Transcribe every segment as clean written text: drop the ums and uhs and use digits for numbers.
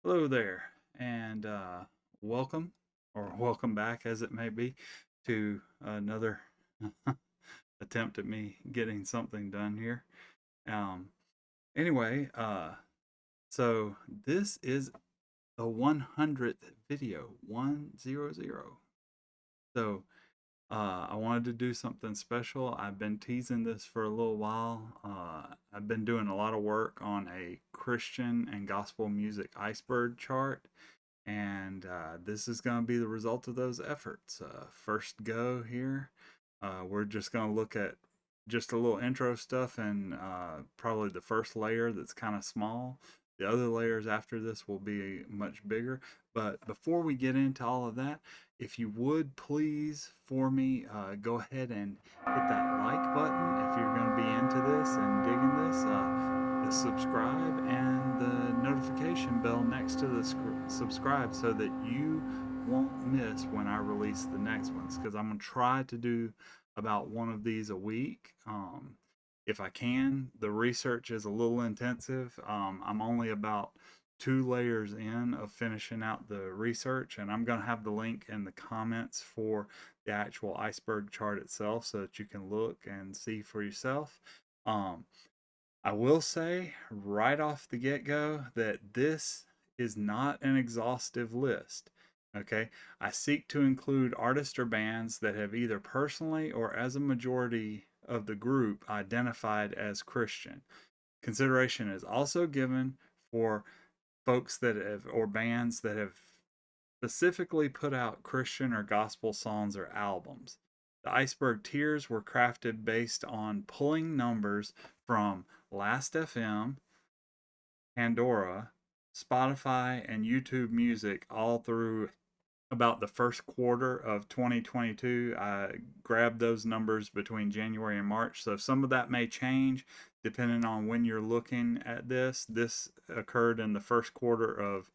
Hello there, and welcome, or welcome back as it may be, to another attempt at me getting something done here. Um, anyway, so this is the 100th video, 100. So I wanted to do something special. I've been teasing this for a little while. I've been doing a lot of work on a Christian and gospel music iceberg chart, and this is going to be the result of those efforts. First go here, we're just going to look at just a little intro stuff and probably the first layer that's kind of small. The other layers after this will be much bigger. But before we get into all of that, if you would please for me go ahead and hit that like button if you're going to be into this and digging this. The subscribe and the notification bell next to the subscribe so that you won't miss when I release the next ones, because I'm going to try to do about one of these a week. If I can. The research is a little intensive. I'm only about 2 layers in of finishing out the research, and I'm going to have the link in the comments for the actual iceberg chart itself so that you can look and see for yourself. I will say right off the get go that this is not an exhaustive list. Okay, I seek to include artists or bands that have either personally or as a majority of the group identified as Christian. Consideration is also given for folks that have, or bands that have specifically put out Christian or gospel songs or albums. The iceberg tiers were crafted based on pulling numbers from Last.fm, Pandora, Spotify, and YouTube Music all through about the first quarter of 2022. I grabbed those numbers between January and March, so some of that may change depending on when you're looking at this. This occurred in the first quarter of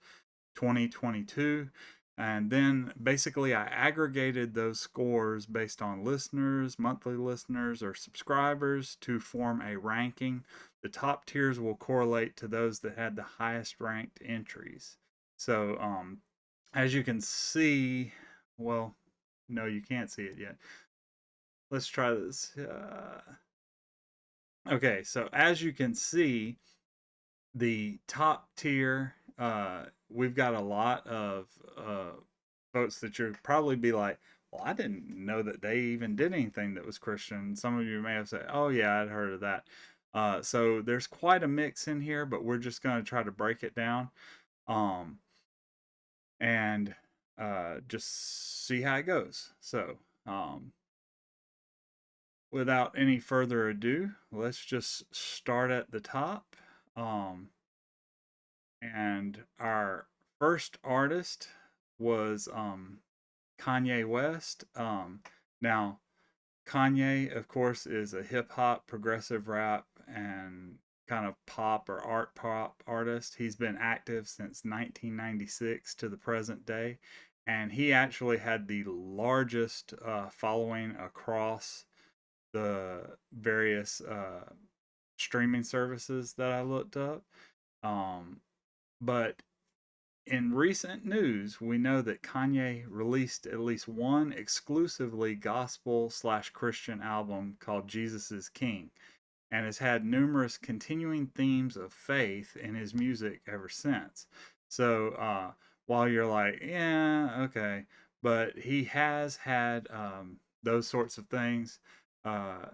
2022. And then basically, I aggregated those scores based on listeners, monthly listeners, or subscribers to form a ranking. The top tiers will correlate to those that had the highest ranked entries. So, as you can see, well, no, you can't see it yet. Let's try this. Okay, so as you can see, the top tier, we've got a lot of folks that you'll probably be like, well, I didn't know that they even did anything that was Christian. Some of you may have said, oh, yeah, I'd heard of that. So there's quite a mix in here, but we're just going to try to break it down um, and just see how it goes. So, without any further ado, let's just start at the top. And our first artist was Kanye West. Now, Kanye, of course, is a hip hop, progressive rap, and kind of pop or art pop artist. He's been active since 1996 to the present day, and he actually had the largest following across the various streaming services that I looked up. But in recent news, we know that Kanye released at least one exclusively gospel slash Christian album called Jesus is King, and has had numerous continuing themes of faith in his music ever since. So while you're like, yeah, okay, but he has had those sorts of things uh,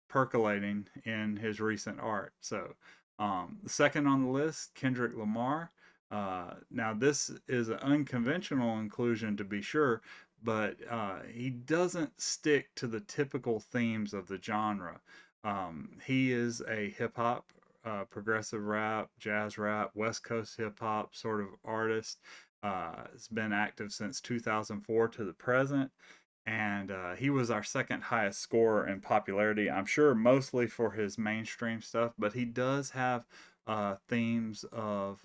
percolating in his recent art. So the second on the list, Kendrick Lamar. Now, this is an unconventional inclusion to be sure, but he doesn't stick to the typical themes of the genre. He is a hip hop, progressive rap, jazz rap, West Coast hip hop sort of artist. Has been active since 2004 to the present, and he was our second highest scorer in popularity. I'm sure mostly for his mainstream stuff, but he does have themes of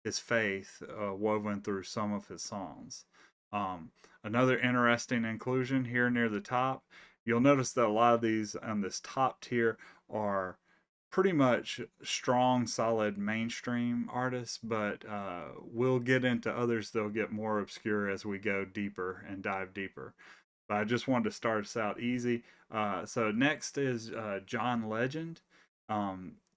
his faith woven through some of his songs. Another interesting inclusion here near the top, you'll notice that a lot of these on this top tier are pretty much strong, solid mainstream artists, but we'll get into others that'll get more obscure as we go deeper and dive deeper. But I just wanted to start us out easy. So next is John Legend.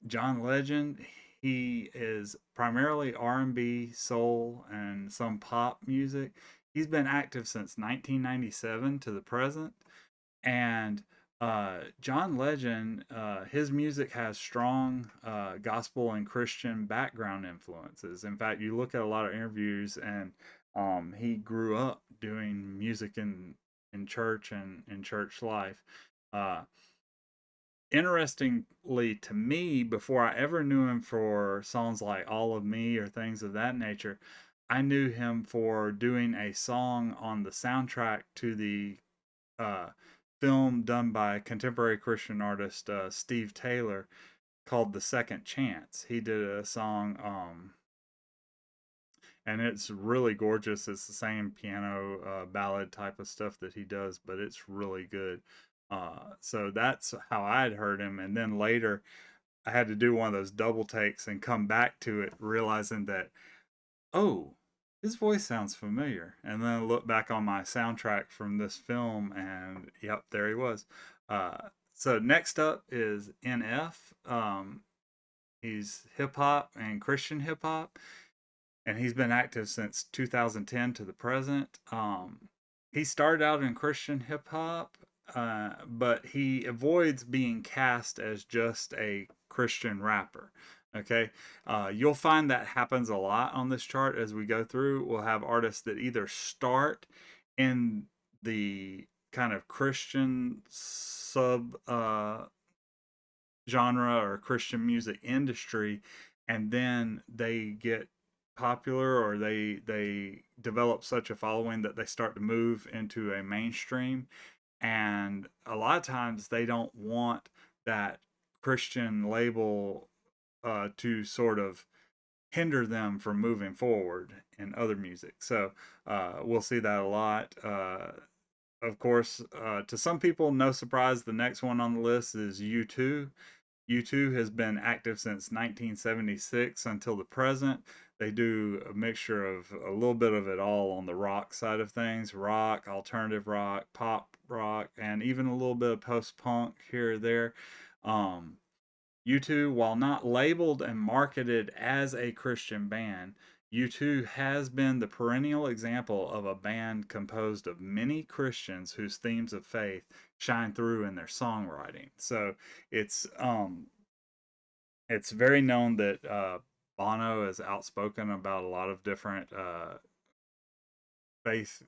John Legend, he is primarily R&B, soul, and some pop music. He's been active since 1997 to the present, and John Legend, his music has strong gospel and Christian background influences. In fact, you look at a lot of interviews, and he grew up doing music in church and in church life. Uh, Interestingly to me, before I ever knew him for songs like All of Me or things of that nature, I knew him for doing a song on the soundtrack to the uh, film done by contemporary Christian artist Steve Taylor called The Second Chance. He did a song, and it's really gorgeous. It's the same piano ballad type of stuff that he does, but it's really good. So that's how I'd heard him. And then later, I had to do one of those double takes and come back to it, realizing that, oh, his voice sounds familiar. And then I look back on my soundtrack from this film, and yep, there he was. So next up is NF. He's hip hop and Christian hip hop, and he's been active since 2010 to the present. He started out in Christian hip hop, but he avoids being cast as just a Christian rapper. Okay, you'll find that happens a lot on this chart as we go through. We'll have artists that either start in the kind of Christian sub genre or Christian music industry, and then they get popular, or they develop such a following that they start to move into a mainstream, and a lot of times they don't want that Christian label to sort of hinder them from moving forward in other music. So we'll see that a lot. Of course, to some people, no surprise, the next one on the list is U2. U2 has been active since 1976 until the present. They do a mixture of a little bit of it all on the rock side of things: rock, alternative rock, pop rock, and even a little bit of post-punk here or there. U2, while not labeled and marketed as a Christian band, U2 has been the perennial example of a band composed of many Christians whose themes of faith shine through in their songwriting. So it's very known that Bono is outspoken about a lot of different faith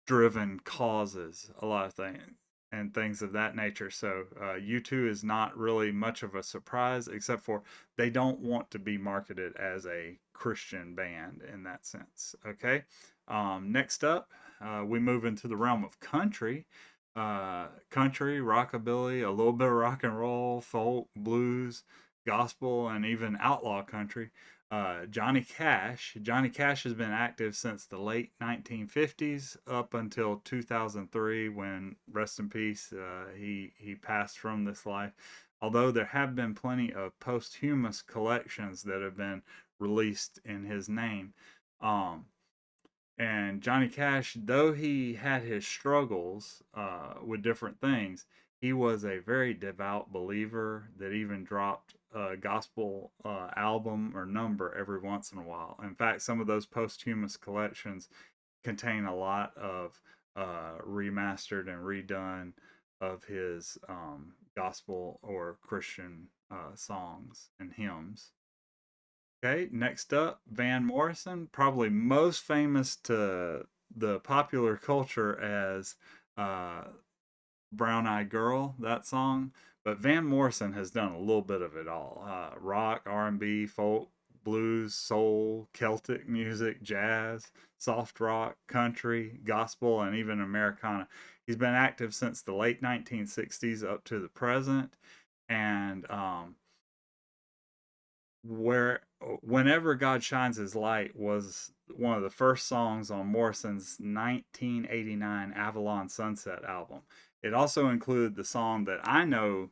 driven causes, a lot of things and things of that nature. So U2 is not really much of a surprise, except for they don't want to be marketed as a Christian band in that sense. Okay. Next up, we move into the realm of country. Country, rockabilly, a little bit of rock and roll, folk, blues, gospel, and even outlaw country. Johnny Cash. Johnny Cash has been active since the late 1950s up until 2003, when, rest in peace, he passed from this life. Although there have been plenty of posthumous collections that have been released in his name. And Johnny Cash, though he had his struggles with different things, he was a very devout believer that even dropped a gospel album or number every once in a while. In fact, some of those posthumous collections contain a lot of remastered and redone of his gospel or Christian songs and hymns. Okay, next up, Van Morrison, probably most famous to the popular culture as Brown Eyed Girl, that song. But Van Morrison has done a little bit of it all: rock, R&B, folk, blues, soul, Celtic music, jazz, soft rock, country, gospel, and even Americana. He's been active since the late 1960s up to the present, and whenever God Shines His Light was one of the first songs on Morrison's 1989 Avalon Sunset album. It also included the song that I know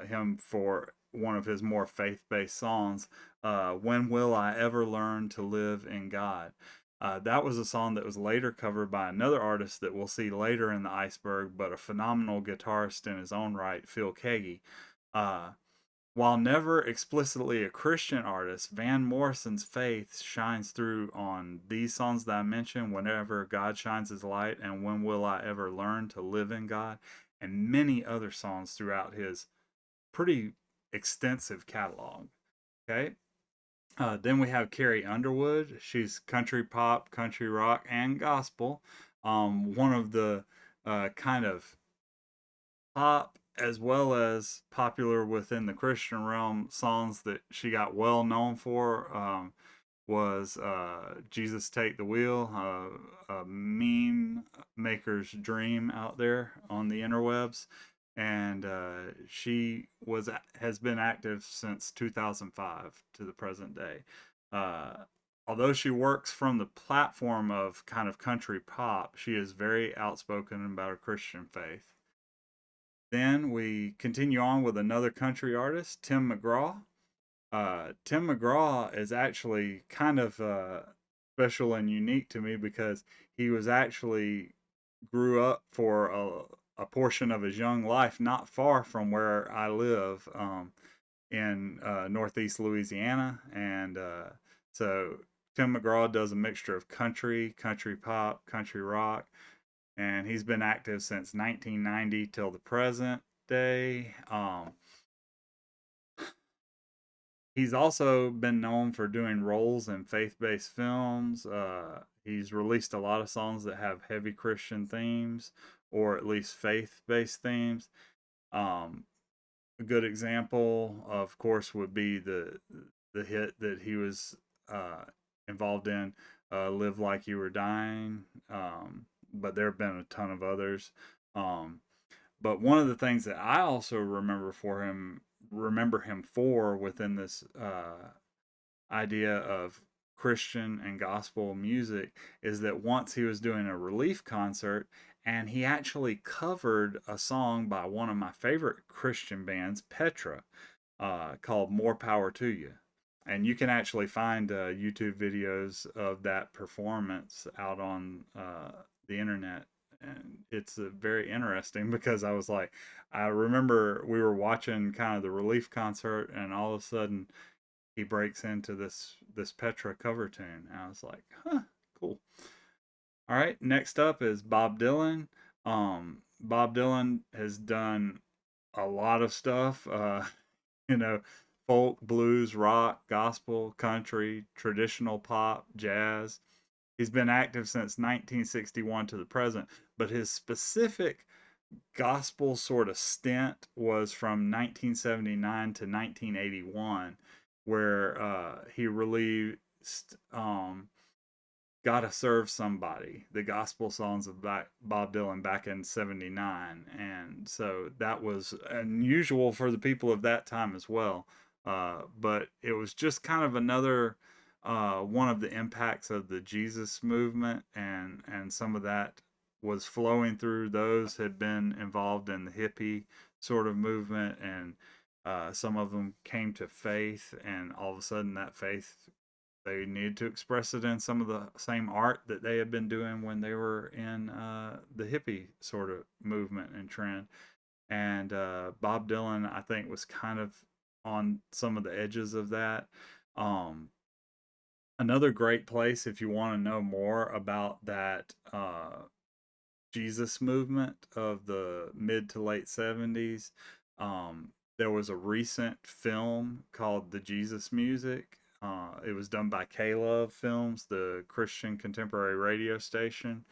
him for, one of his more faith-based songs, "When Will I Ever Learn to Live in God." That was a song that was later covered by another artist that we'll see later in the Iceberg, but a phenomenal guitarist in his own right, Phil Keaggy. Uh, while never explicitly a Christian artist, Van Morrison's faith shines through on these songs that I mentioned, "Whenever God Shines His Light" and "When Will I Ever Learn to Live in God," and many other songs throughout his pretty extensive catalog. Okay. Then we have Carrie Underwood. She's country pop, country rock, and gospel. One of the kind of pop as well as popular within the Christian realm songs that she got well known for was "Jesus Take the Wheel," a meme maker's dream out there on the interwebs, and she has been active since 2005 to the present day. Uh, Although she works from the platform of kind of country pop, she is very outspoken about her Christian faith. Then we continue on with another country artist, Tim McGraw. Tim McGraw is actually kind of special and unique to me because he was actually grew up for a portion of his young life not far from where I live in Northeast Louisiana. And so Tim McGraw does a mixture of country, country pop, country rock, and he's been active since 1990 till the present day. He's also been known for doing roles in faith-based films. He's released a lot of songs that have heavy Christian themes, or at least faith-based themes. A good example, of course, would be the hit that he was involved in, "Live Like You Were Dying." But there have been a ton of others. But one of the things that I also remember him for within this idea of Christian and gospel music is that once he was doing a relief concert and he actually covered a song by one of my favorite Christian bands, Petra, called "More Power to You." And you can actually find YouTube videos of that performance out on the internet. And it's very interesting because I remember we were watching kind of the relief concert, and all of a sudden he breaks into this Petra cover tune. And I was like, huh, cool. All right, next up is Bob Dylan. Bob Dylan has done a lot of stuff. You know, folk, blues, rock, gospel, country, traditional pop, jazz. He's been active since 1961 to the present, but his specific gospel sort of stint was from 1979 to 1981, where he released "Gotta Serve Somebody," the gospel songs of Bob Dylan back in '79, and so that was unusual for the people of that time as well. But it was just kind of another one of the impacts of the Jesus movement, and some of that was flowing through. Those had been involved in the hippie sort of movement, and some of them came to faith, and all of a sudden that faith, they needed to express it in some of the same art that they had been doing when they were in the hippie sort of movement and trend. And Bob Dylan, I think, was kind of on some of the edges of that. Another great place, if you want to know more about that Jesus movement of the mid to late 70s, there was a recent film called The Jesus Music. It was done by K-Love Films, the Christian contemporary radio station.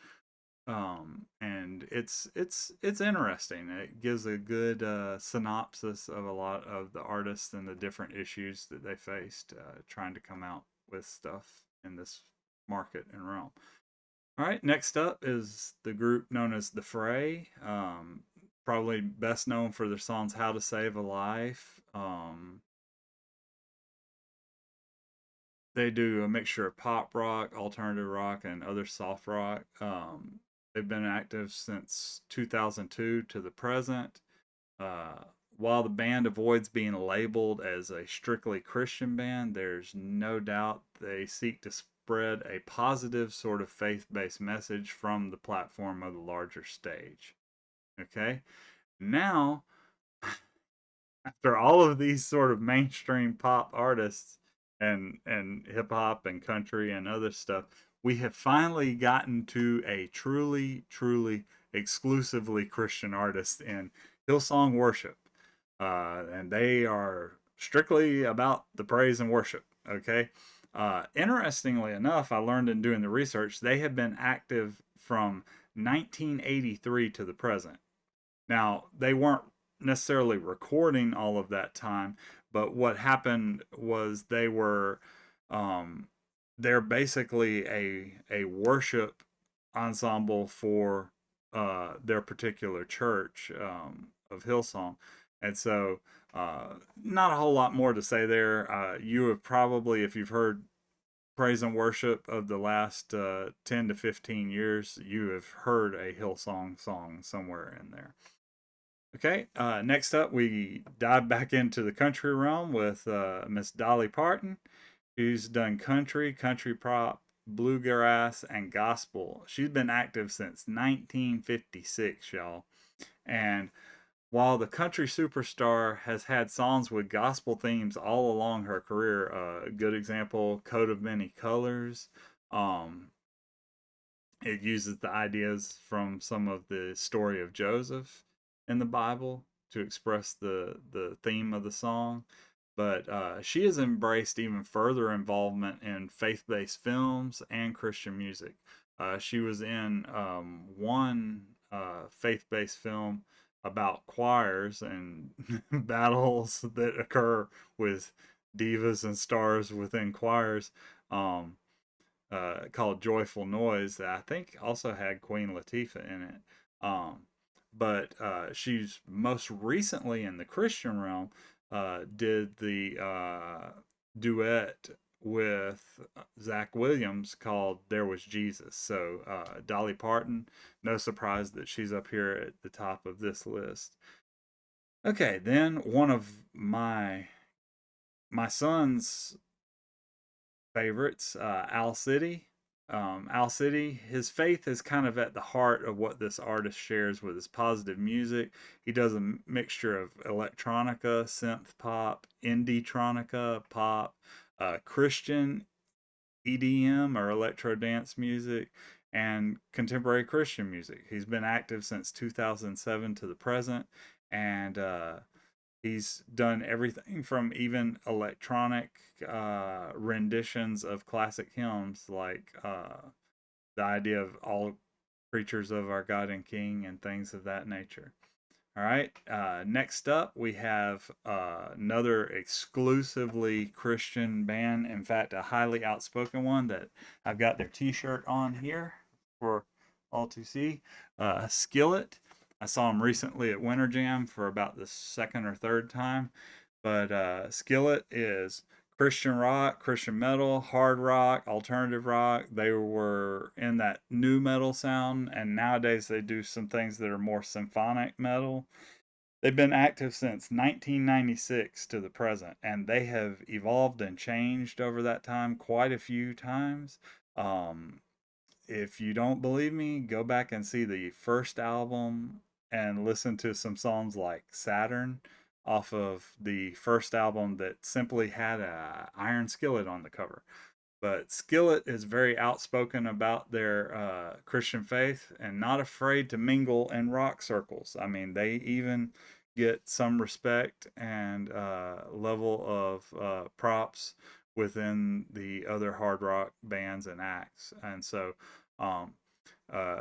And it's interesting. It gives a good synopsis of a lot of the artists and the different issues that they faced trying to come out with stuff in this market and realm. All right, next up is the group known as the Fray. Probably best known for their songs "How to Save a Life." They do a mixture of pop rock, alternative rock, and other soft rock. They've been active since 2002 to the present. Uh, while the band avoids being labeled as a strictly Christian band, there's no doubt they seek to spread a positive sort of faith based message from the platform of the larger stage. Okay? Now, after all of these sort of mainstream pop artists and hip hop and country and other stuff, we have finally gotten to a truly exclusively Christian artist in Hillsong Worship, and they are strictly about the praise and worship. Okay. Interestingly enough, I learned in doing the research they have been active from 1983 to the present. Now, they weren't necessarily recording all of that time, but what happened was um, they're basically a worship ensemble for their particular church of Hillsong, and so not a whole lot more to say there. You have probably, if you've heard praise and worship of the last 10 to 15 years, you have heard a Hillsong song somewhere in there. Okay, next up, we dive back into the country realm with Miss Dolly Parton. She's done country pop, bluegrass, and gospel. She's been active since 1956, y'all. And while the country superstar has had songs with gospel themes all along her career, a good example, Coat of Many Colors. Um, it uses the ideas from some of the story of Joseph in the Bible to express the theme of the song. But she has embraced even further involvement in faith based films and Christian music. She was in one faith based film about choirs and battles that occur with divas and stars within choirs. Um, called Joyful Noise that I think also had Queen Latifah in it. But she's most recently in the Christian realm did the duet with Zach Williams called There Was Jesus. So Dolly Parton, no surprise that she's up here at the top of this list. Okay, then one of my son's favorites, Al City. Al City, his faith is kind of at the heart of what this artist shares with his positive music. He does a mixture of electronica, synth pop, indie tronica, pop, Christian EDM or electro dance music, and contemporary Christian music. He's been active since 2007 to the present, and he's done everything from even electronic renditions of classic hymns like the idea of all creatures of our God and King and things of that nature. All right. Next up, we have another exclusively Christian band. In fact, a highly outspoken one that I've got their t shirt on here for all to see. Skillet. I saw them recently at Winter Jam for about the second or third time. But Skillet is Christian rock, Christian metal, hard rock, alternative rock. They were in that new metal sound, and nowadays they do some things that are more symphonic metal. They've been active since 1996 to the present, and they have evolved and changed over that time quite a few times. Um, if you don't believe me, go back and see the first album and listen to some songs like Saturn off of the first album that simply had a iron skillet on the cover. But Skillet is very outspoken about their Christian faith and not afraid to mingle in rock circles. I mean, they even get some respect and level of props within the other hard rock bands and acts. And so, um, uh,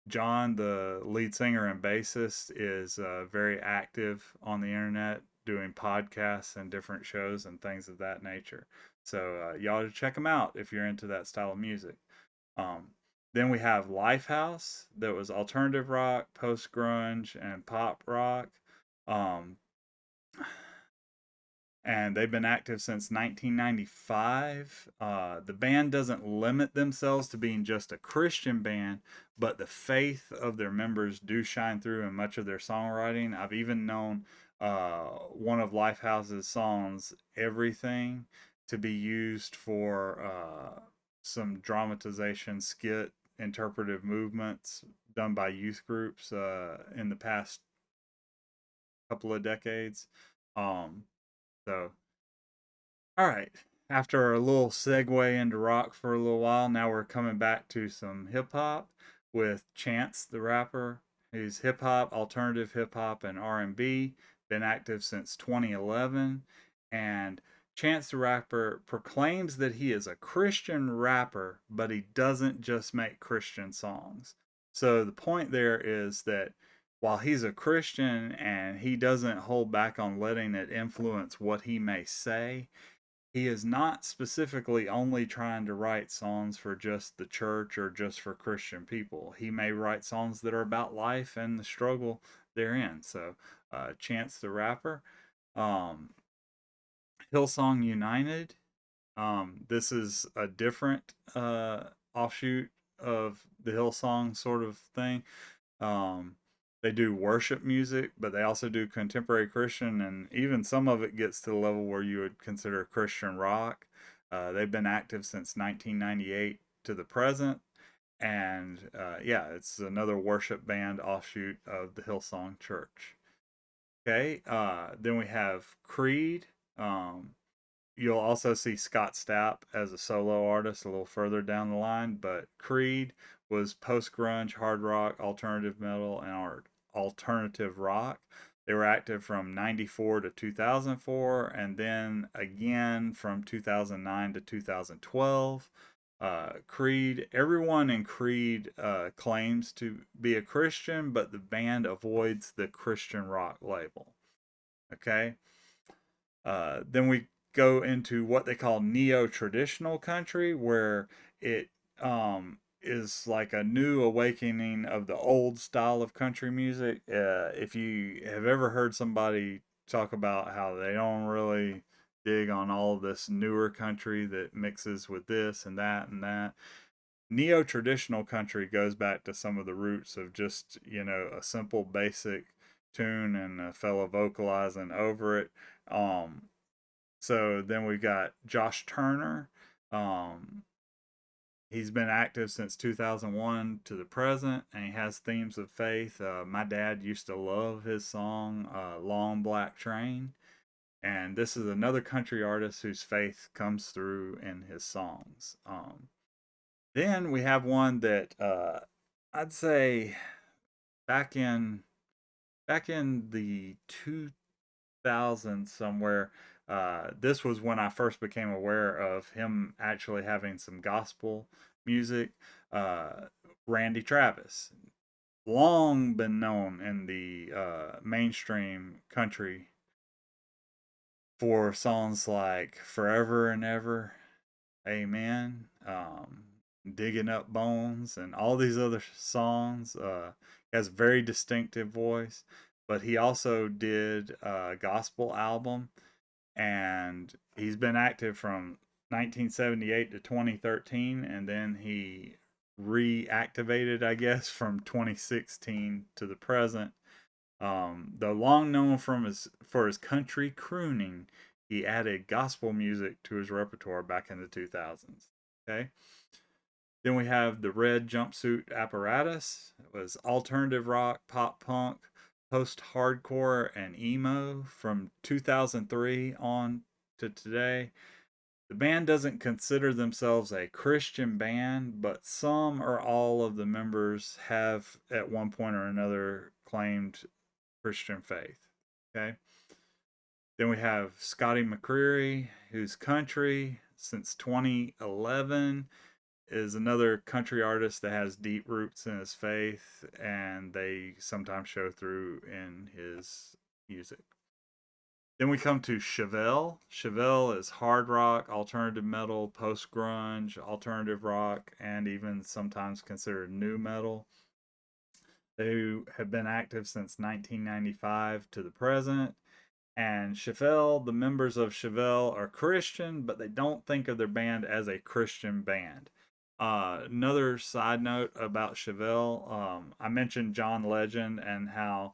John, the lead singer and bassist, is very active on the internet doing podcasts and different shows and things of that nature. So y'all should check them out if you're into that style of music. Um, then we have Lifehouse, that was alternative rock, post grunge, and pop rock. Um, and they've been active since 1995. The band doesn't limit themselves to being just a Christian band, but the faith of their members do shine through in much of their songwriting. I've even known one of Lifehouse's songs, Everything, to be used for some dramatization, skit, interpretive movements done by youth groups in the past couple of decades. Um, so, all right. After a little segue into rock for a little while, now we're coming back to some hip hop with Chance the Rapper. He's hip hop, alternative hip hop, and R&B. Been active since 2011, and Chance the Rapper proclaims that he is a Christian rapper, but he doesn't just make Christian songs. So the point there is that while he's a Christian and he doesn't hold back on letting it influence what he may say, he is not specifically only trying to write songs for just the church or just for Christian people. He may write songs that are about life and the struggle therein. So, Chance the Rapper, um, Hillsong United. This is a different offshoot of the Hillsong sort of thing. Um, they do worship music, but they also do contemporary Christian, and even some of it gets to the level where you would consider Christian rock. They've been active since 1998 to the present, and yeah, it's another worship band offshoot of the Hillsong Church. Okay, then we have Creed. You'll also see Scott Stapp as a solo artist a little further down the line, but Creed was post grunge, hard rock, alternative metal, and alternative rock. They were active from 94 to 2004, and then again from 2009 to 2012. Creed, everyone in Creed claims to be a Christian, but the band avoids the Christian rock label. Okay. Then we go into what they call neo-traditional country, where it is like a new awakening of the old style of country music. If you have ever heard somebody talk about how they don't really dig on all of this newer country that mixes with this and that and that, neo-traditional country goes back to some of the roots of just, a simple basic tune and a fellow vocalizing over it. So then we got Josh Turner. Um, he's been active since 2001 to the present, and he has themes of faith. My dad used to love his song, Long Black Train. And this is another country artist whose faith comes through in his songs. Then we have one that I'd say back in the 2000s somewhere. This was when I first became aware of him actually having some gospel music. Randy Travis, long been known in the mainstream country for songs like Forever and Ever, Amen, Digging Up Bones, and all these other songs. He has a very distinctive voice, but he also did a gospel album, and he's been active from 1978 to 2013, and then he reactivated, I guess, from 2016 to the present. Though long known for his country crooning, he added gospel music to his repertoire back in the 2000s. Okay. Then we have the Red Jumpsuit Apparatus. It was alternative rock, pop punk, post hardcore, and emo from 2003 on to today. The band doesn't consider themselves a Christian band, but some or all of the members have at one point or another claimed Christian faith. Okay. Then we have Scotty McCreery, who's country since 2011, is another country artist that has deep roots in his faith, and they sometimes show through in his music. Then we come to Chevelle. Chevelle is hard rock, alternative metal, post grunge, alternative rock, and even sometimes considered new metal. They have been active since 1995 to the present, And Chevelle, the members of Chevelle are Christian, but they don't think of their band as a Christian band. Another side note about Chevelle, I mentioned John Legend and how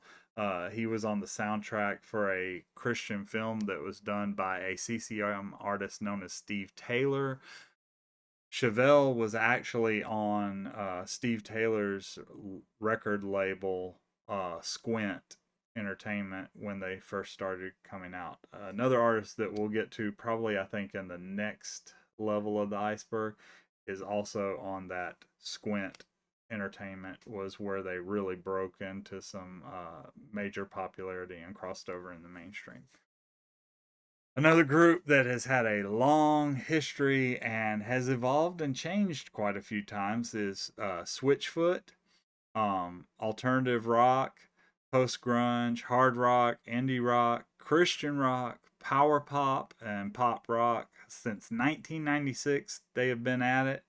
he was on the soundtrack for a Christian film that was done by a CCM artist known as Steve Taylor. Chevelle was actually on Steve Taylor's record label, Squint Entertainment, when they first started coming out. Another artist that we'll get to probably, I think, in the next level of the iceberg is also on that Squint Entertainment, was where they really broke into some major popularity and crossed over in the mainstream. Another group that has had a long history and has evolved and changed quite a few times is Switchfoot. Alternative rock, post grunge, hard rock, indie rock, Christian rock, power pop, and pop rock. Since 1996, they have been at it.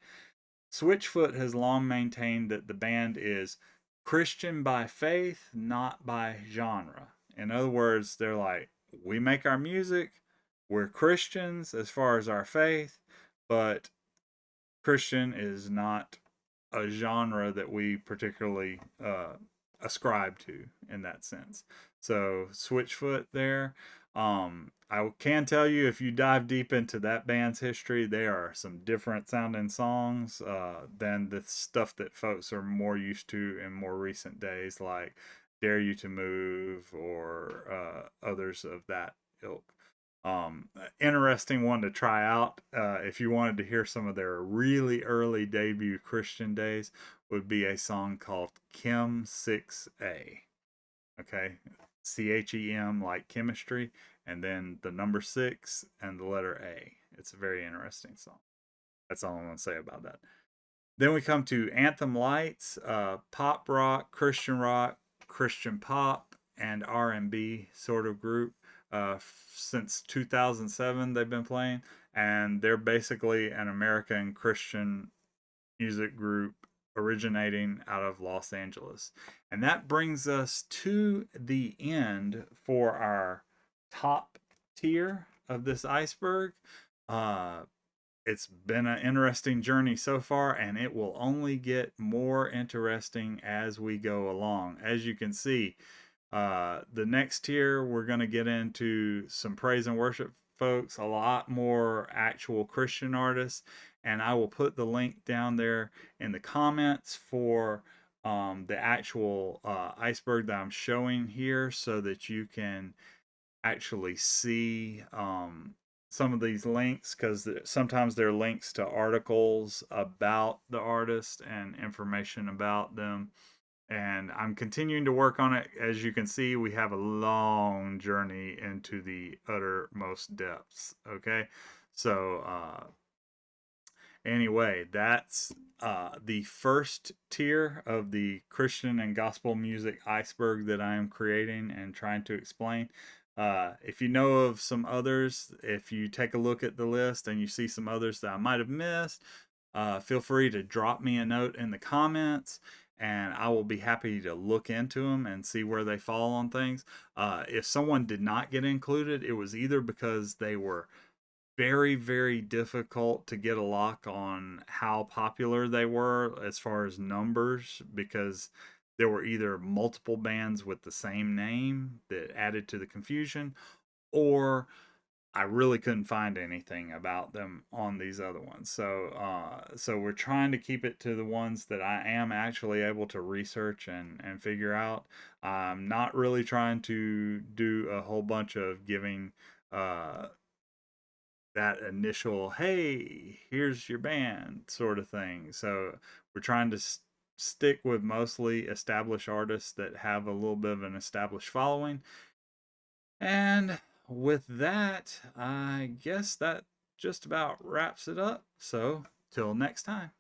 Switchfoot has long maintained that the band is Christian by faith, not by genre. In other words, they're like, we make our music, we're Christians as far as our faith, but Christian is not a genre that we particularly ascribe to in that sense. So Switchfoot there. I can tell you, if you dive deep into that band's history, there are some different sounding songs than the stuff that folks are more used to in more recent days, like Dare You to Move or others of that ilk. Interesting one to try out if you wanted to hear some of their really early debut Christian days would be a song called Chem 6A. Okay, CHEM like chemistry, and then the number 6 and the letter A. It's a very interesting song. That's all I'm going to say about that. Then we come to Anthem Lights, pop rock, Christian pop, and R&B sort of group. Since 2007 they've been playing, and they're basically an American Christian music group originating out of Los Angeles. And that brings us to the end for our top tier of this iceberg. It's been an interesting journey so far, and it will only get more interesting as we go along. As you can see, the next tier, we're going to get into some praise and worship folks, a lot more actual Christian artists, and I will put the link down there in the comments for the actual iceberg that I'm showing here, so that you can actually see some of these links, because sometimes they're links to articles about the artist and information about them. And I'm continuing to work on it. As you can see, we have a long journey into the uttermost depths. Okay, so anyway, that's the first tier of the Christian and gospel music iceberg that I am creating and trying to explain. If you know of some others, if you take a look at the list and you see some others that I might have missed, feel free to drop me a note in the comments, and I will be happy to look into them and see where they fall on things. If someone did not get included, it was either because they were very, very difficult to get a lock on how popular they were as far as numbers, because there were either multiple bands with the same name that added to the confusion, or I really couldn't find anything about them on these other ones. So we're trying to keep it to the ones that I am actually able to research and figure out. I'm not really trying to do a whole bunch of giving that initial, hey, here's your band sort of thing. So we're trying to stick with mostly established artists that have a little bit of an established following. And with that, I guess that just about wraps it up. So till next time.